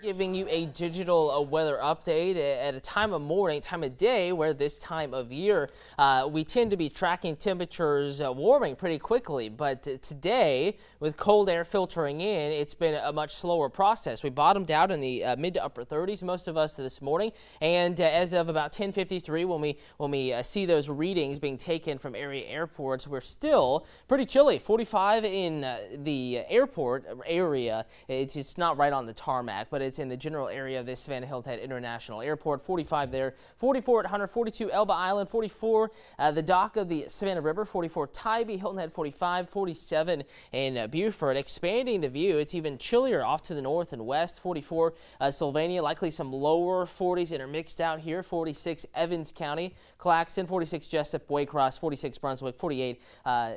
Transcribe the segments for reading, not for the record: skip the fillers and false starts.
Giving you a digital weather update at a time of morning, time of day, where this time of year we tend to be tracking temperatures warming pretty quickly. But today, with cold air filtering in, it's been a much slower process. We bottomed out in the mid to upper 30s, most of us this morning, and as of about 10:53, when we see those readings being taken from area airports, we're still pretty chilly. 45 in the airport area. It's not right on the tarmac, but it's in the general area of this Savannah Hilton International Airport. 45 there, 44 at Hunter, 42 Elba Island, 44 the dock of the Savannah River, 44 Tybee, Hilton Head 45, 47 in Beaufort. Expanding the view, it's even chillier off to the north and west. 44 Sylvania, likely some lower 40s intermixed out here. 46 Evans County, Claxton, 46 Jessup, Waycross, 46 Brunswick, 48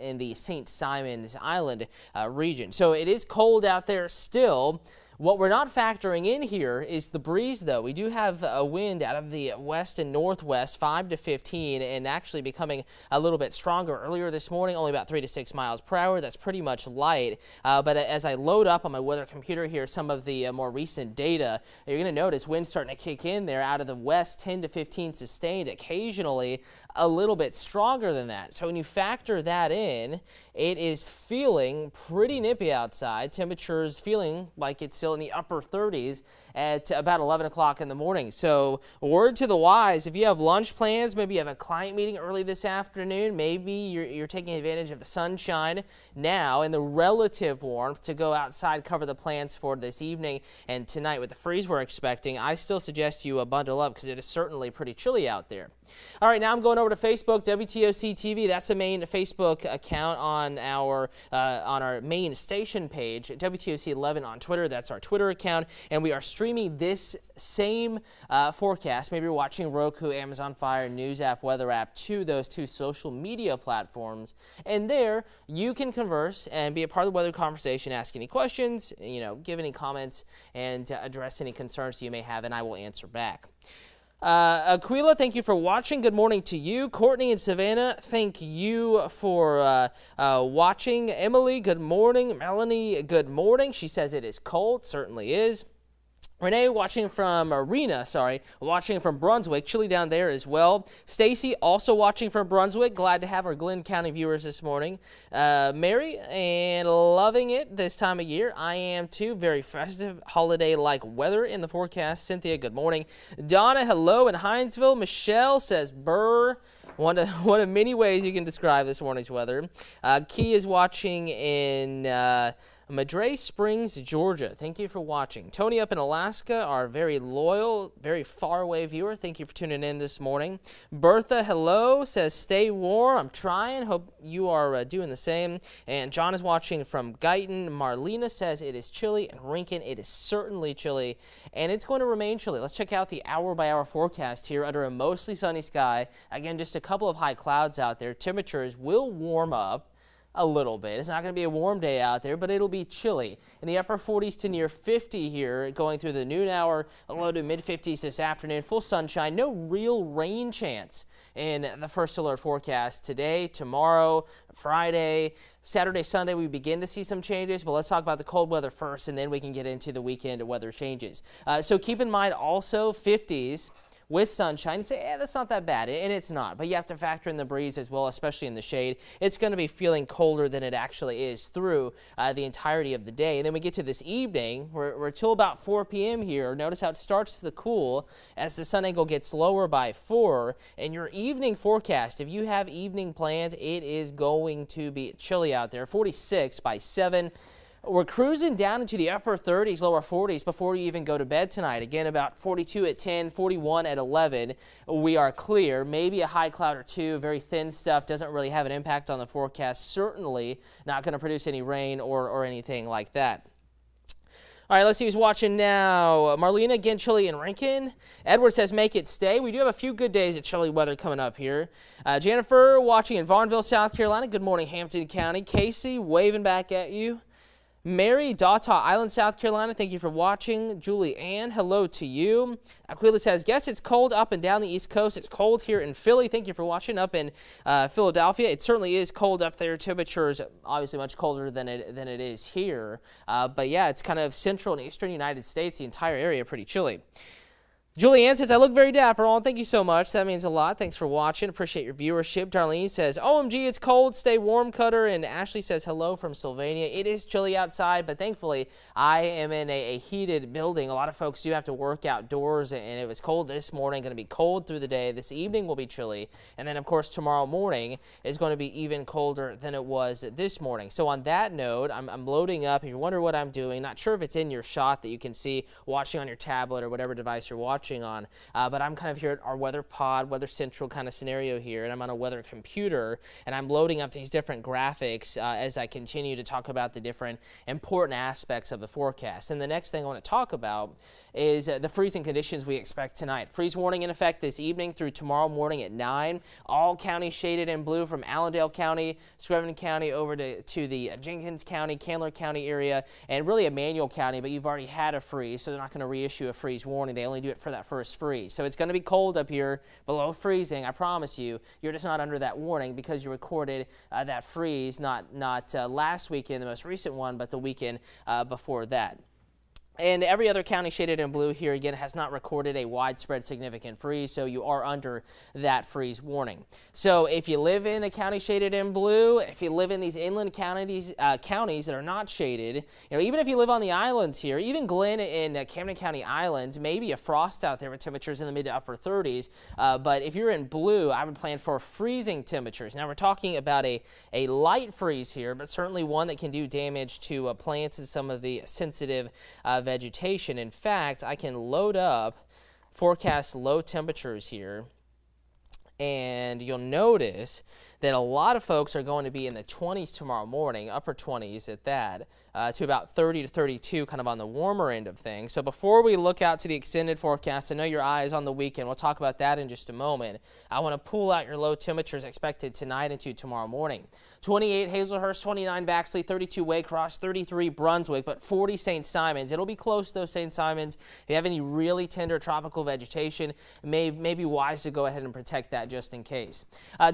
in the St. Simons Island region. So it is cold out there still. What we're not factoring in here is the breeze, though. We do have a wind out of the west and northwest, 5 to 15, and actually becoming a little bit stronger. Earlier this morning, only about 3 to 6 miles per hour. That's pretty much light. But as I load up on my weather computer here some of the more recent data, you're going to notice winds starting to kick in there out of the west, 10 to 15 sustained, occasionally a little bit stronger than that. So when you factor that in, it is feeling pretty nippy outside. Temperatures feeling like it's still in the upper 30s at about 11 o'clock in the morning. So word to the wise, if you have lunch plans, maybe you have a client meeting early this afternoon, maybe you're taking advantage of the sunshine now and the relative warmth to go outside, cover the plants for this evening and tonight with the freeze we're expecting. I still suggest you bundle up because it is certainly pretty chilly out there. All right, now I'm going over to Facebook, WTOC TV. That's the main Facebook account on our main station page. WTOC 11 on Twitter. That's our Twitter account, and we are streaming this same forecast. Maybe you're watching Roku, Amazon Fire, News App, Weather App to those two social media platforms, and there you can converse and be a part of the weather conversation. Ask any questions, give any comments, and address any concerns you may have, and I will answer back. Aquila, thank you for watching. Good morning to you. Courtney in Savannah, thank you for watching. Emily, good morning. Melanie, good morning. She says it is cold. Certainly is. Renee watching from Brunswick. Chilly down there as well. Stacy also watching from Brunswick. Glad to have our Glenn County viewers this morning. Mary, and loving it this time of year. I am too. Very festive, holiday-like weather in the forecast. Cynthia, good morning. Donna, hello in Hinesville. Michelle says burr. One of many ways you can describe this morning's weather. Key is watching in Madray Springs, Georgia. Thank you for watching. Tony up in Alaska, our very loyal, very far away viewer. Thank you for tuning in this morning. Bertha, hello, says stay warm. I'm trying. Hope you are doing the same. And John is watching from Guyton. Marlena says it is chilly. And Rincon, it is certainly chilly. And it's going to remain chilly. Let's check out the hour-by-hour forecast here under a mostly sunny sky. Again, just a couple of high clouds out there. Temperatures will warm up a little bit. It's not going to be a warm day out there, but it'll be chilly. In the upper 40s to near 50 here, going through the noon hour, a low to mid 50s this afternoon. Full sunshine, no real rain chance in the first alert forecast today, tomorrow, Friday, Saturday, Sunday. We begin to see some changes, but let's talk about the cold weather first, and then we can get into the weekend weather changes. So keep in mind also 50s. With sunshine, you say, that's not that bad, and it's not. But you have to factor in the breeze as well, especially in the shade. It's going to be feeling colder than it actually is through the entirety of the day. And then we get to this evening, we're till about 4 p.m. here. Notice how it starts to cool as the sun angle gets lower by 4. And your evening forecast, if you have evening plans, it is going to be chilly out there. 46 by 7. We're cruising down into the upper 30s, lower 40s before you even go to bed tonight. Again, about 42 at 10, 41 at 11. We are clear. Maybe a high cloud or two, very thin stuff, doesn't really have an impact on the forecast. Certainly not going to produce any rain or anything like that. All right, let's see who's watching now. Marlena, again, chilly in Rincon. Edward says make it stay. We do have a few good days of chilly weather coming up here. Jennifer watching in Varnville, South Carolina. Good morning, Hampton County. Casey waving back at you. Mary, Data Island, South Carolina, thank you for watching. Julie Ann, hello to you. Aquila says, guess it's cold up and down the East Coast. It's cold here in Philly. Thank you for watching. Up in Philadelphia, it certainly is cold up there. Temperatures obviously much colder than it is here. But yeah, it's kind of central and eastern United States. The entire area pretty chilly. Julianne says, I look very dapper on. Thank you so much. That means a lot. Thanks for watching. Appreciate your viewership. Darlene says, OMG, it's cold. Stay warm, Cutter. And Ashley says, hello from Sylvania. It is chilly outside, but thankfully I am in a heated building. A lot of folks do have to work outdoors, and it was cold this morning. Going to be cold through the day. This evening will be chilly. And then, of course, tomorrow morning is going to be even colder than it was this morning. So on that note, I'm loading up. If you wonder what I'm doing, not sure if it's in your shot that you can see watching on your tablet or whatever device you're watching on, but I'm kind of here at our weather pod, Weather Central kind of scenario here, and I'm on a weather computer, and I'm loading up these different graphics as I continue to talk about the different important aspects of the forecast. And the next thing I want to talk about is the freezing conditions we expect tonight. Freeze warning in effect this evening through tomorrow morning at 9. All counties shaded in blue from Allendale County, Screven County over to the Jenkins County, Candler County area, and really Emmanuel County, but you've already had a freeze, so they're not going to reissue a freeze warning. They only do it for that first freeze. So it's going to be cold up here, below freezing. I promise you, you're just not under that warning because you recorded that freeze not last weekend, the most recent one, but the weekend before that. And every other county shaded in blue here, again, has not recorded a widespread significant freeze, so you are under that freeze warning. So if you live in a county shaded in blue, if you live in these inland counties that are not shaded, even if you live on the islands here, even Glenn and Camden County Islands, maybe a frost out there with temperatures in the mid to upper 30s. But if you're in blue, I would plan for freezing temperatures. Now, we're talking about a light freeze here, but certainly one that can do damage to plants and some of the sensitive vegetation. In fact, I can load up forecast low temperatures here, and you'll notice that a lot of folks are going to be in the 20s tomorrow morning, upper 20s at that, to about 30 to 32, kind of on the warmer end of things. So before we look out to the extended forecast, I know your eye is on the weekend. We'll talk about that in just a moment. I want to pull out your low temperatures expected tonight into tomorrow morning. 28 Hazelhurst, 29 Baxley, 32 Waycross, 33 Brunswick, but 40 St. Simons. It'll be close, though, St. Simons. If you have any really tender tropical vegetation, it may be wise to go ahead and protect that just in case.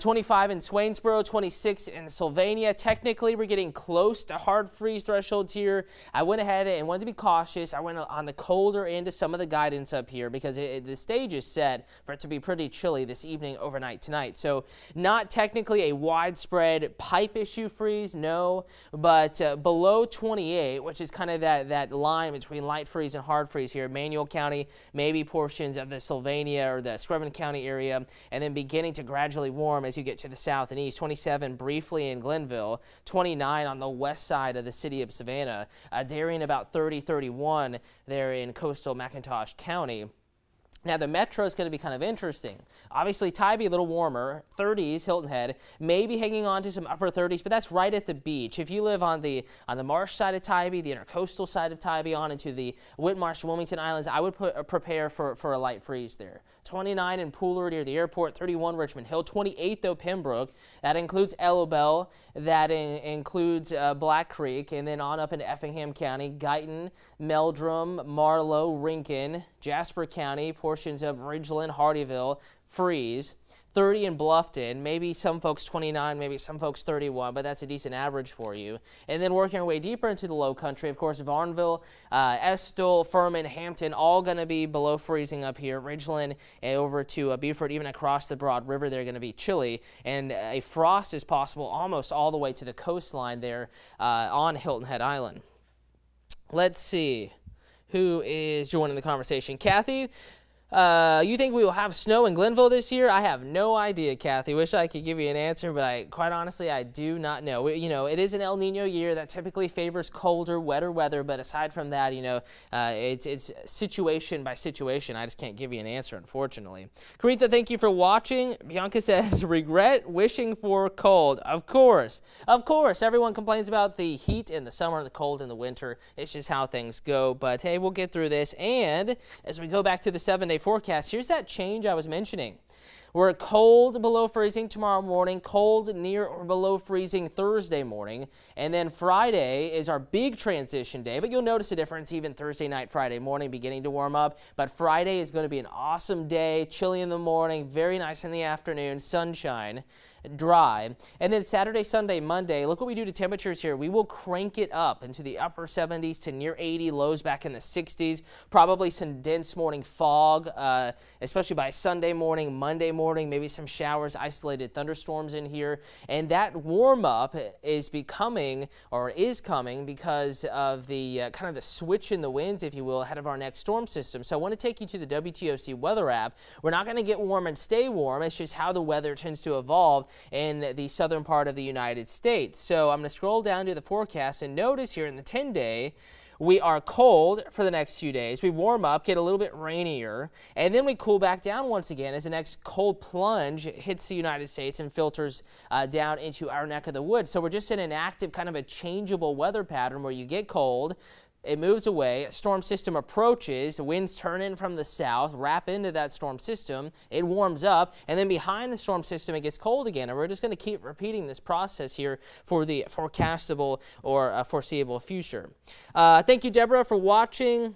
25 in Swainsboro, 26 in Sylvania. Technically, we're getting close to hard freeze thresholds here. I went ahead and wanted to be cautious. I went on the colder end of some of the guidance up here because the stage is set for it to be pretty chilly this evening, overnight tonight. So not technically a widespread pipe issue freeze, no, but below 28, which is kind of that line between light freeze and hard freeze here. Emmanuel County, maybe portions of the Sylvania or the Screven County area, and then beginning to gradually warm as you get to the south and east. 27 briefly in Glenville, 29 on the west side of the city of Savannah, Darien about 30, 31 there in coastal McIntosh County. Now, the metro is going to be kind of interesting. Obviously, Tybee a little warmer, 30s, Hilton Head, maybe hanging on to some upper 30s, but that's right at the beach. If you live on the marsh side of Tybee, the intercoastal side of Tybee, on into the Whitmarsh, Wilmington Islands, I would prepare for a light freeze there. 29 in Pooler near the airport, 31 Richmond Hill, 28 though Pembroke. That includes Ellabelle, that includes Black Creek, and then on up into Effingham County, Guyton, Meldrum, Marlow, Rincon, Jasper County, portions of Ridgeland, Hardyville, freeze. 30 in Bluffton, maybe some folks 29, maybe some folks 31, but that's a decent average for you. And then working our way deeper into the low country, of course, Varnville, Estill, Furman, Hampton, all going to be below freezing up here. Ridgeland over to Beaufort, even across the Broad River, they're going to be chilly. And a frost is possible almost all the way to the coastline there on Hilton Head Island. Let's see who is joining the conversation. Kathy, you think we will have snow in Glenville this year? I have no idea, Kathy. Wish I could give you an answer, but quite honestly, I do not know. It is an El Nino year that typically favors colder, wetter weather, but aside from that, it's situation by situation. I just can't give you an answer, unfortunately. Karitha, thank you for watching. Bianca says, regret wishing for cold. Of course. Of course. Everyone complains about the heat in the summer, the cold in the winter. It's just how things go, but hey, we'll get through this. And as we go back to the 7-day forecast, here's that change I was mentioning. We're cold below freezing tomorrow morning, cold near or below freezing Thursday morning, and then Friday is our big transition day, but you'll notice a difference even Thursday night, Friday morning beginning to warm up, but Friday is going to be an awesome day, chilly in the morning, very nice in the afternoon, sunshine, dry. And then Saturday, Sunday, Monday, look what we do to temperatures here. We will crank it up into the upper 70s to near 80, lows back in the 60s, probably some dense morning fog, especially by Sunday morning, Monday morning, maybe some showers, isolated thunderstorms in here. And that warm up is becoming, or is coming, because of the kind of the switch in the winds, if you will, ahead of our next storm system. So I want to take you to the WTOC weather app. We're not going to get warm and stay warm. It's just how the weather tends to evolve in the southern part of the United States. So I'm going to scroll down to the forecast and notice here in the 10-day, we are cold for the next few days. We warm up, get a little bit rainier, and then we cool back down once again as the next cold plunge hits the United States and filters down into our neck of the woods. So we're just in an active kind of a changeable weather pattern where you get cold, it moves away, a storm system approaches, the winds turn in from the south, wrap into that storm system, it warms up, and then behind the storm system it gets cold again. And we're just going to keep repeating this process here for the forecastable or foreseeable future. Thank you, Deborah, for watching.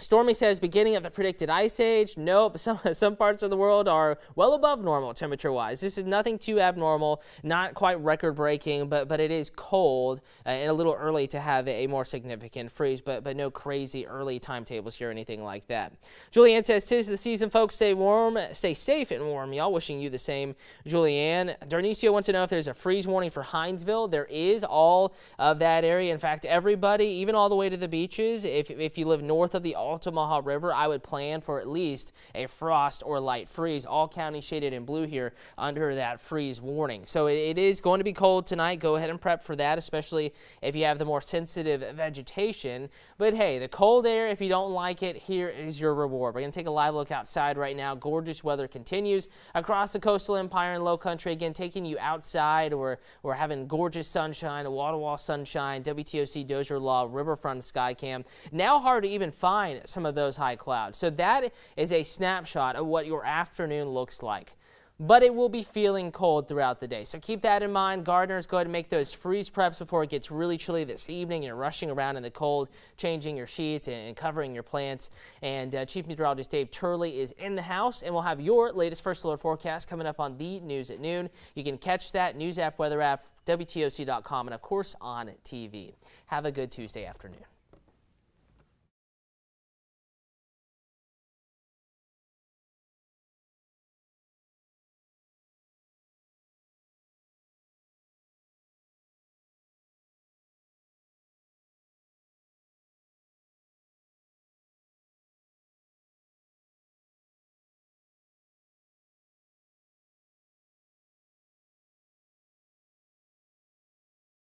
Stormy says beginning of the predicted ice age. Nope, some parts of the world are well above normal temperature-wise. This is nothing too abnormal, not quite record-breaking, but it is cold and a little early to have a more significant freeze, but no crazy early timetables here or anything like that. Julianne says, "'Tis the season, folks. Stay warm, stay safe and warm." Y'all wishing you the same, Julianne. Darnicio wants to know if there's a freeze warning for Hinesville. There is, all of that area. In fact, everybody, even all the way to the beaches, if you live north of the Altamaha River, I would plan for at least a frost or light freeze. All counties shaded in blue here under that freeze warning. So it is going to be cold tonight. Go ahead and prep for that, especially if you have the more sensitive vegetation. But hey, the cold air, if you don't like it, here is your reward. We're going to take a live look outside right now. Gorgeous weather continues across the coastal empire and low country. Again, taking you outside. We're having gorgeous sunshine, wall-to-wall sunshine, WTOC Dozier Law, Riverfront Skycam. Now hard to even find some of those high clouds. So that is a snapshot of what your afternoon looks like. But it will be feeling cold throughout the day. So keep that in mind. Gardeners, go ahead and make those freeze preps before it gets really chilly this evening. You're rushing around in the cold, changing your sheets and covering your plants. And Chief Meteorologist Dave Turley is in the house, and we'll have your latest First Alert forecast coming up on the news at noon. You can catch that news app, weather app, WTOC.com, and of course on TV. Have a good Tuesday afternoon.